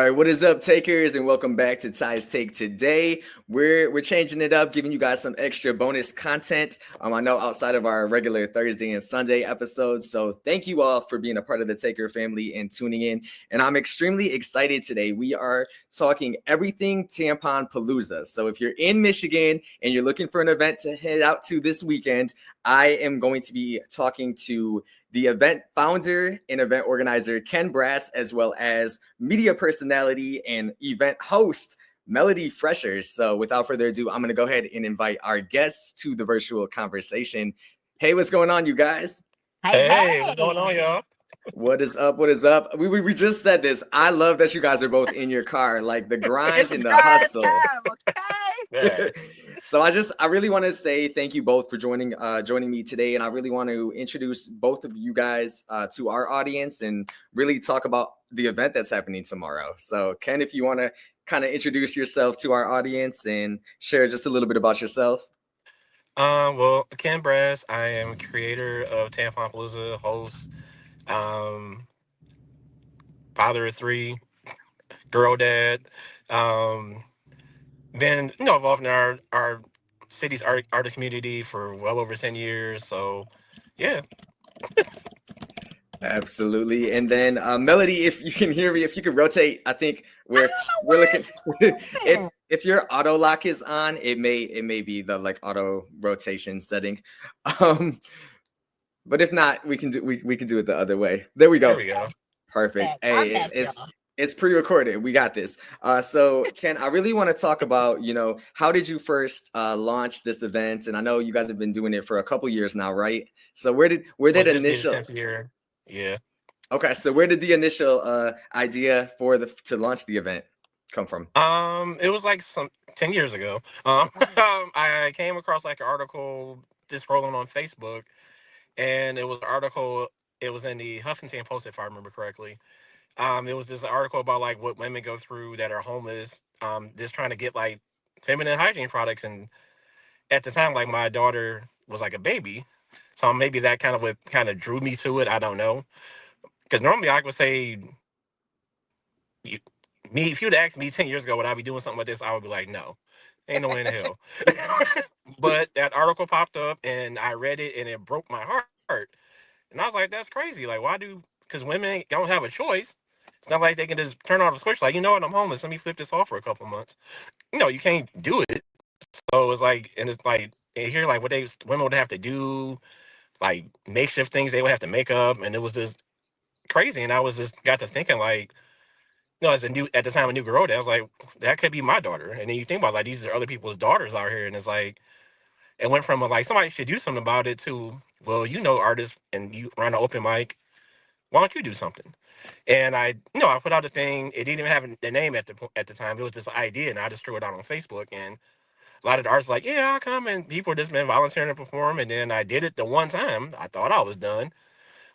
All right, what is up, takers, and welcome back to Ty's Take. Today, we're changing it up, giving you guys some extra bonus content. I know outside of our regular Thursday and Sunday episodes. So thank you all for being a part of the Taker family and tuning in. And I'm extremely excited today. We are talking everything Tampon Palooza. So if you're in Michigan and you're looking for an event to head out to this weekend, I am going to be talking to the event founder and event organizer, Ken Brass, as well as media personality and event host, Melody Freshers. So without further ado, I'm going to go ahead and invite our guests to the virtual conversation. Hey, what's going on, you guys? Hey, what's going on, y'all? What is up? What is up? We just said this. I love that you guys are both in your car, like the grind and the hustle. Yeah. So I really want to say thank you both for joining me today, and I really want to introduce both of you guys to our audience and really talk about the event that's happening tomorrow. So Ken, if you want to kind of introduce yourself to our audience and share just a little bit about yourself. Well, Ken Brass, I am creator of Tampon Palooza, host, um, father of three, girl dad. Um, been involved in our city's artist community for well over 10 years. So, yeah. Absolutely. And then Melody, if you can hear me, if you can rotate, I think we're looking. if your auto lock is on, it may be the like auto rotation setting. But if not, we can do it the other way. There we go. There we go. Perfect. Hey, it's pre-recorded. We got this. So Ken, I really want to talk about, how did you first launch this event? And I know you guys have been doing it for a couple years now, right? So where did initial 10th year? Yeah. Okay, so where did the initial idea to launch the event come from? It was like 10 years ago. I came across like an article just scrolling on Facebook, and it was an article. It was in the Huffington Post, if I remember correctly. It was just an article about like what women go through that are homeless. Just trying to get like feminine hygiene products, and at the time, like my daughter was like a baby, so maybe that kind of what kind of drew me to it. I don't know, because normally I would say, you, me if you'd asked me 10 years ago would I be doing something like this, I would be like, no, ain't no way in hell. But that article popped up, and I read it, and it broke my heart. And I was like, that's crazy. Like, why do? Because women don't have a choice. It's not like they can just turn off the switch. Like, you know what? I'm homeless. Let me flip this off for a couple months. No, you can't do it. So it was like, and it's like, and here, like, what women would have to do, like makeshift things they would have to make up, and it was just crazy. And I was just got to thinking, like, as at the time a new girl, I was like, that could be my daughter. And then you think about like these are other people's daughters out here, and it's like it went from like somebody should do something about it to, well, artists and you run an open mic, why don't you do something? And I put out a thing. It didn't even have the name at the time. It was just an idea, and I just threw it out on Facebook. And a lot of the artists were like, yeah, I'll come, and people just been volunteering to perform. And then I did it the one time. I thought I was done,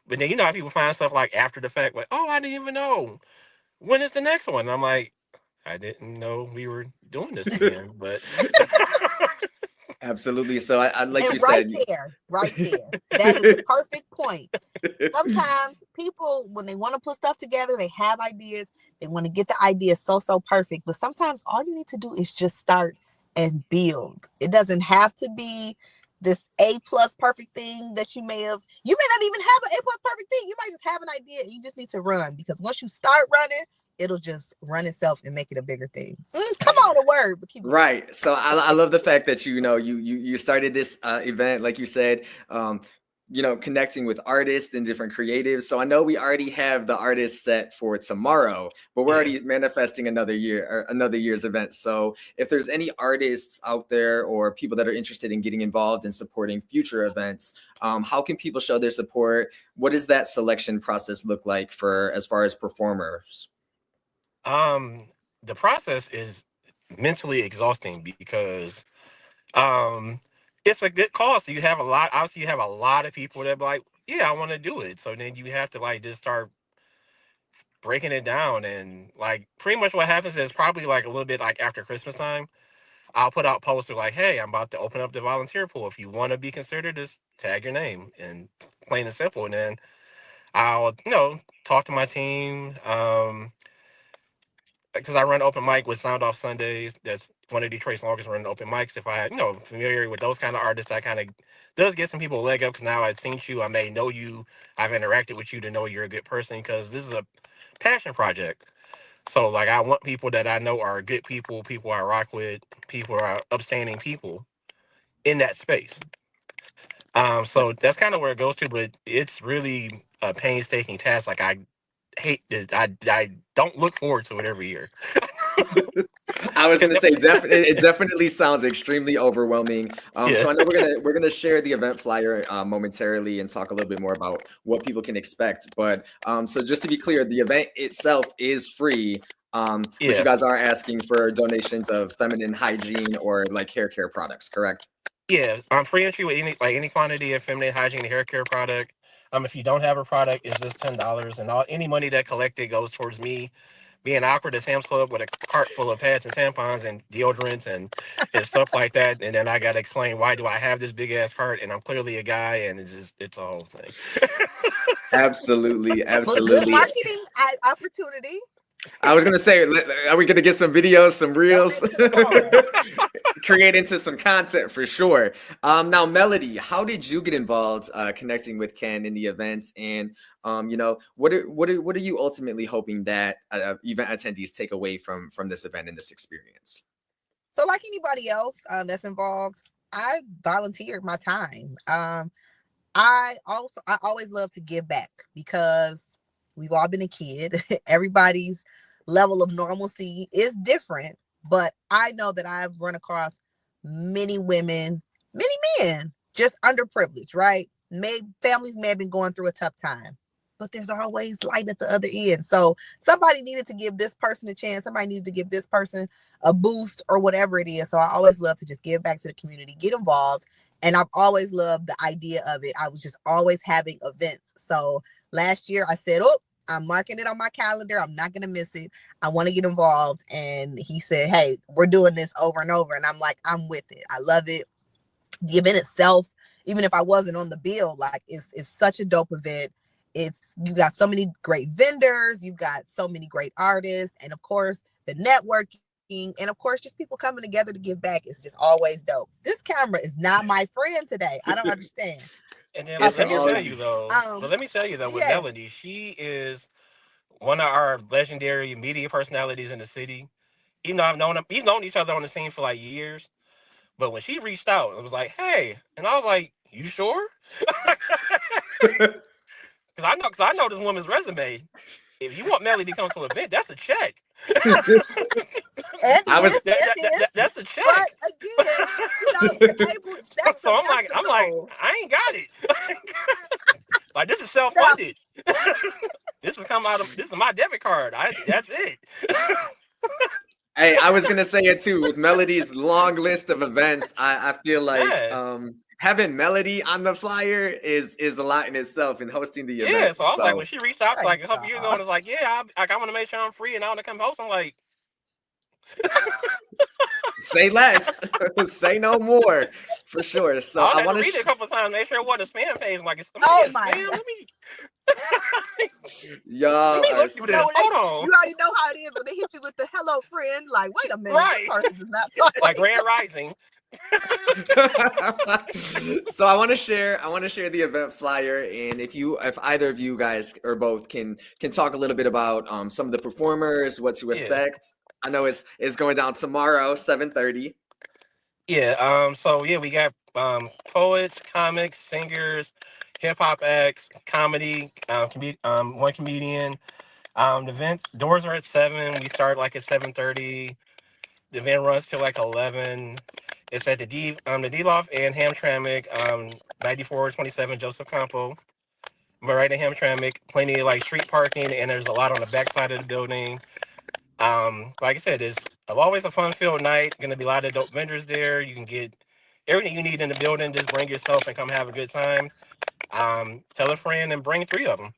but then how people find stuff like after the fact, like, oh, I didn't even know. When is the next one? And I'm like, I didn't know we were doing this again, but. Absolutely. So I like and you said, right there. That is the perfect point. Sometimes people, when they want to put stuff together, they have ideas. They want to get the idea so perfect. But sometimes all you need to do is just start and build. It doesn't have to be this A+ perfect thing that you may not even have an A+ perfect thing. You might just have an idea and you just need to run, because once you start running, it'll just run itself and make it a bigger thing. Come on, a word, but keep right. So I love the fact that you started this event, like you said, connecting with artists and different creatives. So I know we already have the artists set for tomorrow, but we're already manifesting another year's event. So if there's any artists out there or people that are interested in getting involved in supporting future events, how can people show their support? What does that selection process look like as far as performers? The process is mentally exhausting because it's a good cause. So you have obviously you have a lot of people that be like, yeah, I want to do it. So then you have to like just start breaking it down, and like pretty much what happens is probably like a little bit like after Christmas time, I'll put out posters like, hey, I'm about to open up the volunteer pool. If you want to be considered, just tag your name, and plain and simple. And then I'll talk to my team. because I run open mic with Sound Off Sundays. That's one of Detroit's longest running open mics. If I, familiar with those kind of artists, I kind of does get some people a leg up because now I've seen you, I may know you, I've interacted with you to know you're a good person because this is a passion project. So like I want people that I know are good people, people I rock with, people are upstanding people in that space. So that's kind of where it goes to, but it's really a painstaking task. Like I hate this. I don't look forward to it every year. I was gonna say it definitely sounds extremely overwhelming. Yeah. So I know we're gonna share the event flyer momentarily and talk a little bit more about what people can expect. But so just to be clear, the event itself is free. But you Yeah. guys are asking for donations of feminine hygiene or like hair care products, correct? Yeah. I'm free entry with any quantity of feminine hygiene and hair care product. If you don't have a product, it's just $10, and any money that collected goes towards me being awkward at Sam's Club with a cart full of pads and tampons and deodorants and stuff like that. And then I got to explain why do I have this big ass cart and I'm clearly a guy, and it's a whole thing. Absolutely, But good absolutely. marketing opportunity. I was gonna say, are we gonna get some videos, some reels, create into some content for sure. Now, Melody, how did you get involved connecting with Ken in the events, and what are you ultimately hoping that event attendees take away from this event and this experience? So, like anybody else that's involved, I volunteered my time. I always love to give back because we've all been a kid. Everybody's level of normalcy is different, but I know that I've run across many women, many men, just underprivileged, right? Families may have been going through a tough time, but there's always light at the other end. So somebody needed to give this person a chance. Somebody needed to give this person a boost or whatever it is. So I always love to just give back to the community, get involved. And I've always loved the idea of it. I was just always having events. So last year I said, oh, I'm marking it on my calendar. I'm not going to miss it. I want to get involved. And he said, hey, we're doing this over and over. And I'm like, I'm with it. I love it. The event itself, even if I wasn't on the bill, like it's such a dope event. You got so many great vendors. You've got so many great artists. And of course, the networking. And of course, just people coming together to give back is just always dope. This camera is not my friend today. I don't understand. And then It's let me all tell you though, with Yes. Melody, she is one of our legendary media personalities in the city. Even though we've known each other on the scene for like years, but when she reached out, it was like, "Hey," and I was like, "You sure?" Because I know this woman's resume. If you want Melody to come to an event, that's a check. And I was That's a check. but again, that's So the I'm like, goal. I ain't got it. Like this is self-funded. This is my debit card. That's it. Hey, I was gonna say it too. With Melody's long list of events, I feel like Yeah. having Melody on the flyer is a lot in itself in hosting the Yeah. event. So I was like, when So she reached out Right, like a couple years ago and was like, yeah, I want to make sure I'm free and I want to come host. I'm like, say less, say no more, for sure. So I I had to want read it a to. couple of times, make sure it wasn't a spam page. I'm like, is somebody Oh a my spam? God. Y'all Let me are look through this. Hold You on. already know how it is when they hit you with the hello friend. Like, wait a minute, Right. this person is not talking. Like Grand Rising. So I want to share the event flyer, and if either of you guys or both can talk a little bit about some of the performers, what to Yeah. expect. I know it's going down tomorrow, 7:30. Yeah. So yeah, we got poets, comics, singers, hip hop acts, comedy, one comedian. The event doors are at 7. We start like at 7:30. The event runs till like 11. It's at the D Loft and Hamtramck, 9427 Joseph Campau. But right in Hamtramck, plenty of like street parking, and there's a lot on the back side of the building. Like I said, it's always a fun-filled night. Going to be a lot of dope vendors there. You can get everything you need in the building. Just bring yourself and come have a good time. Tell a friend and bring 3 of them.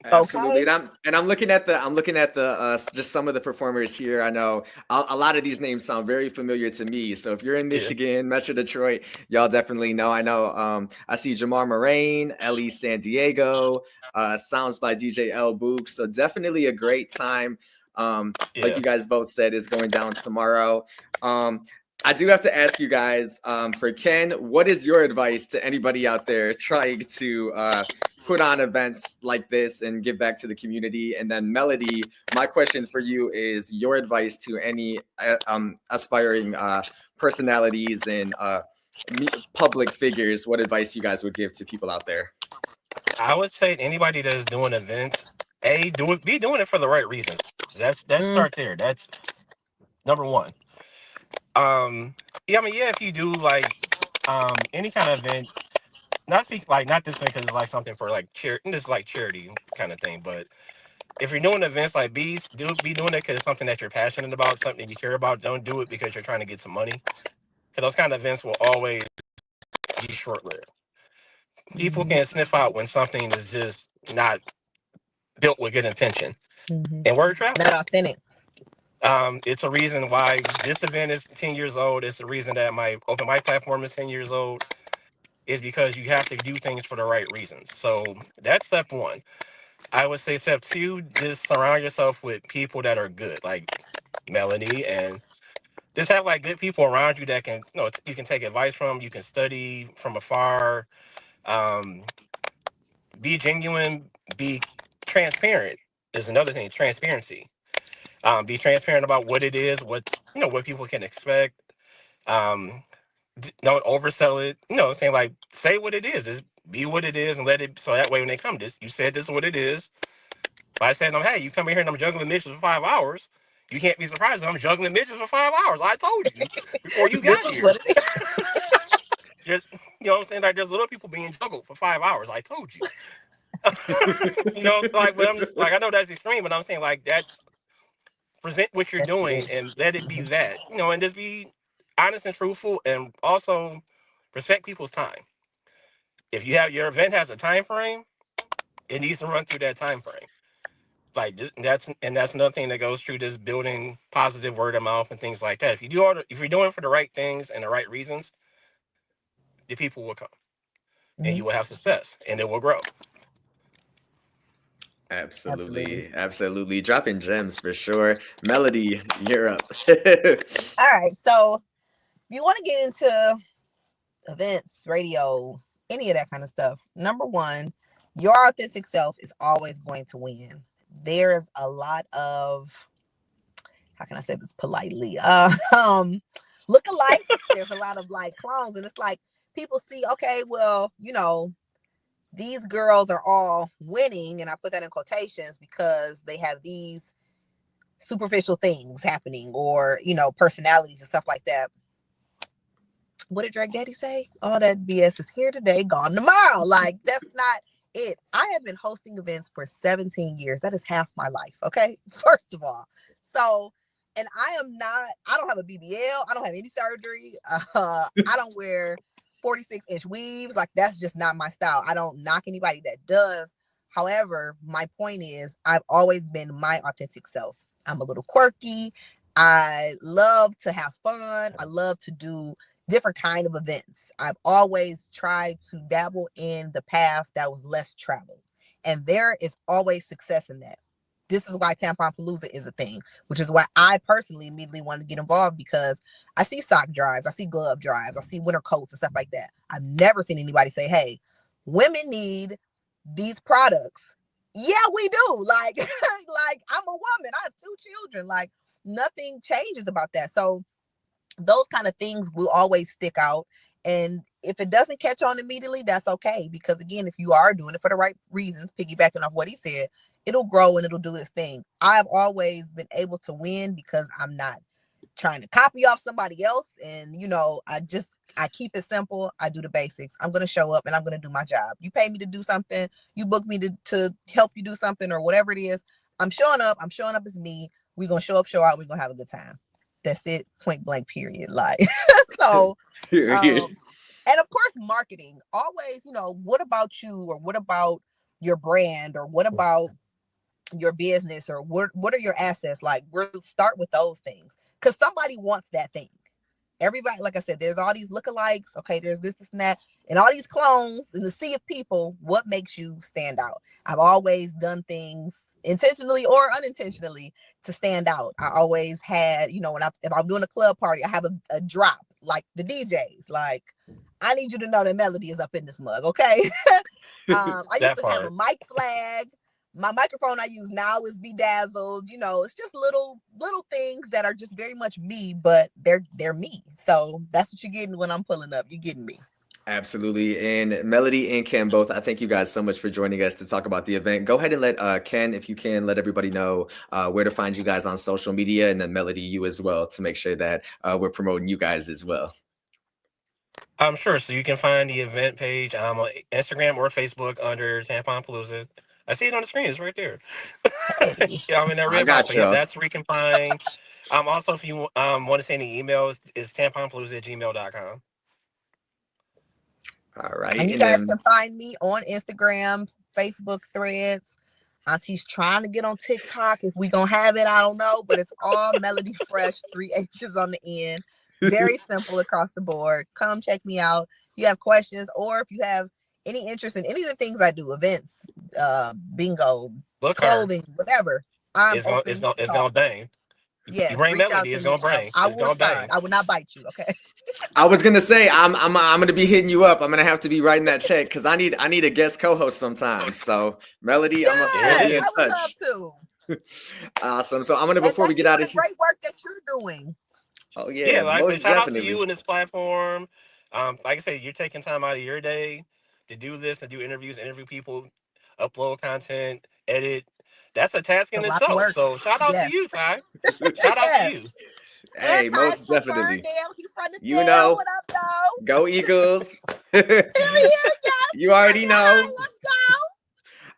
Absolutely, Okay. and I'm looking at the just some of the performers here. I know a lot of these names sound very familiar to me. So if you're in Yeah. Michigan, Metro Detroit, y'all definitely know. I know. I see Jamar Marreign, Ellie, Sandiego, sounds by DJ L Boog. So definitely a great time. Like you guys both said, is going down tomorrow. I do have to ask you guys, for Ken, what is your advice to anybody out there trying to put on events like this and give back to the community? And then Melody, my question for you is your advice to any aspiring personalities and public figures. What advice you guys would give to people out there? I would say to anybody that's doing events, be doing it for the right reasons. That's start there. That's number one. If you do like any kind of event, not this thing because it's like something for like charity, this is like charity kind of thing. But if you're doing events, like be doing it because it's something that you're passionate about, something you care about. Don't do it because you're trying to get some money. Because those kind of events will always be short-lived. People can sniff out when something is just not built with good intention. And word travels. Not authentic. It's a reason why this event is 10 years old. It's the reason that my open mic platform is 10 years old. Is because you have to do things for the right reasons. So that's step one. I would say step two, just surround yourself with people that are good, like Melanie, and just have like good people around you that can, you can take advice from, you can study from afar, be genuine, be transparent is another thing, transparency. Be transparent about what it is, what people can expect. Don't oversell it. Saying like, say what it is. Just be what it is and let it, so that way when they come, you said this is what it is. If I said, hey, you come in here and I'm juggling midgets for 5 hours, you can't be surprised if I'm juggling midgets for 5 hours. I told you before you got here. Just, what I'm saying? Like, there's little people being juggled for 5 hours. I told you. But I'm just like, I know that's extreme, but I'm saying like that's present what you're doing and let it be that, and just be honest and truthful, and also respect people's time. If you have your event has a time frame, it needs to run through that time frame. Like that's another thing that goes through this building positive word of mouth and things like that. If you're doing it for the right things and the right reasons, the people will come, and you will have success, and it will grow. Absolutely. Dropping gems for sure. Melody, you're up. All right. So if you want to get into events, radio, any of that kind of stuff, number one, your authentic self is always going to win. There's a lot of, how can I say this politely? Look-alike. There's a lot of like clones, and it's like people see, okay, well, these girls are all winning, and I put that in quotations because they have these superficial things happening, or personalities and stuff like that. What did Drake Daddy say? All that BS is here today, gone tomorrow. Like, that's not it. I have been hosting events for 17 years. That is half my life. Okay. First of all. So, and I don't have a BBL. I don't have any surgery. I don't wear 46-inch weaves. Like, that's just not my style. I don't knock anybody that does. However, my point is I've always been my authentic self. I'm a little quirky. I love to have fun. I love to do different kind of events. I've always tried to dabble in the path that was less traveled. And there is always success in that. This is why Tampon Palooza is a thing, which is why I personally immediately wanted to get involved, because I see sock drives, I see glove drives, I see winter coats and stuff like that. I've never seen anybody say, hey, women need these products. Yeah, we do. Like, like I'm a woman. I have 2 children. Like, nothing changes about that. So those kind of things will always stick out. And if it doesn't catch on immediately, that's okay. Because again, if you are doing it for the right reasons, piggybacking off what he said, it'll grow and it'll do its thing. I've always been able to win because I'm not trying to copy off somebody else. And, I keep it simple. I do the basics. I'm going to show up and I'm going to do my job. You pay me to do something. You book me to help you do something or whatever it is. I'm showing up. I'm showing up as me. We're going to show up, show out. We're going to have a good time. That's it. Point blank, period. Like, so, and of course, marketing always, what about you, or what about your brand, or what about your business, or what are your assets? Like, we'll start with those things because somebody wants that thing. Everybody, like I said, there's all these lookalikes. Okay, there's this and that, and all these clones in the sea of people. What makes you stand out? I've always done things intentionally or unintentionally to stand out. I always had, you know, if I'm doing a club party, I have a drop like the DJs. Like, I need you to know that Melody is up in this mug, okay? I used to have a mic flag. My microphone I use now is bedazzled. You know, it's just little things that are just very much me, but they're me. So that's what you're getting when I'm pulling up. You're getting me. Absolutely. And Melody and Ken both, I thank you guys so much for joining us to talk about the event. Go ahead and let Ken, if you can, let everybody know where to find you guys on social media, and then Melody, you as well, to make sure that we're promoting you guys as well. Sure. So you can find the event page on Instagram or Facebook under Tampon Palooza. I see it on the screen. It's right there. Hey. Yeah, I'm in that I red got box. So you. yeah, that's where you can find. Also, if you want to send any emails, it's tamponpalooza@gmail.com. All right. And you guys can find me on Instagram, Facebook, Threads. Auntie's trying to get on TikTok. If we gonna have it, I don't know, but it's all Melody Fresh, 3 H's on the end. Very simple across the board. Come check me out. If you have questions, or if you have any interest in any of the things I do, events, bingo, clothing, whatever. It's gonna bang. Yes, you bring reach Melody, out it's to me. gonna bang. I It's will gonna bang. I will not bite you. Okay. I was gonna say I'm gonna be hitting you up. I'm gonna have to be writing that check because I need a guest co-host sometimes. So Melody, yes, I'm gonna be in touch. I would love to. Awesome. So I'm gonna before we get out of here. Great work that you're doing. Oh yeah, like most shout definitely. out to you and this platform. Like I say, you're taking time out of your day to do this and do interviews, interview people, upload content, edit. That's a task in itself. So shout out to you, Ty. Shout out to you. Hey, most definitely. He's from the you know, what up, though? Go Eagles. You already know. Let's go.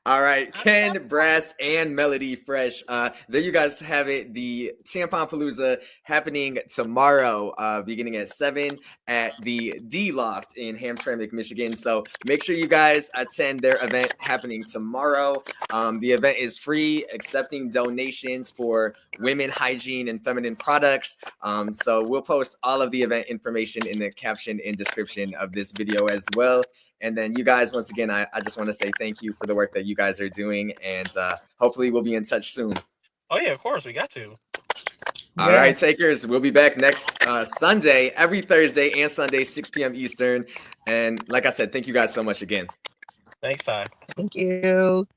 All right, Ken, Brass, and Melody Fresh. There you guys have it. The Tampon Palooza happening tomorrow, beginning at 7 at the D Loft in Hamtramck, Michigan. So make sure you guys attend their event happening tomorrow. The event is free, accepting donations for women hygiene and feminine products. So we'll post all of the event information in the caption and description of this video as well. And then you guys, once again, I just want to say thank you for the work that you guys are doing. And hopefully we'll be in touch soon. Oh, yeah, of course. We got to. All right, takers. We'll be back next Sunday, every Thursday and Sunday, 6 p.m. Eastern. And like I said, thank you guys so much again. Thanks, Ty. Thank you.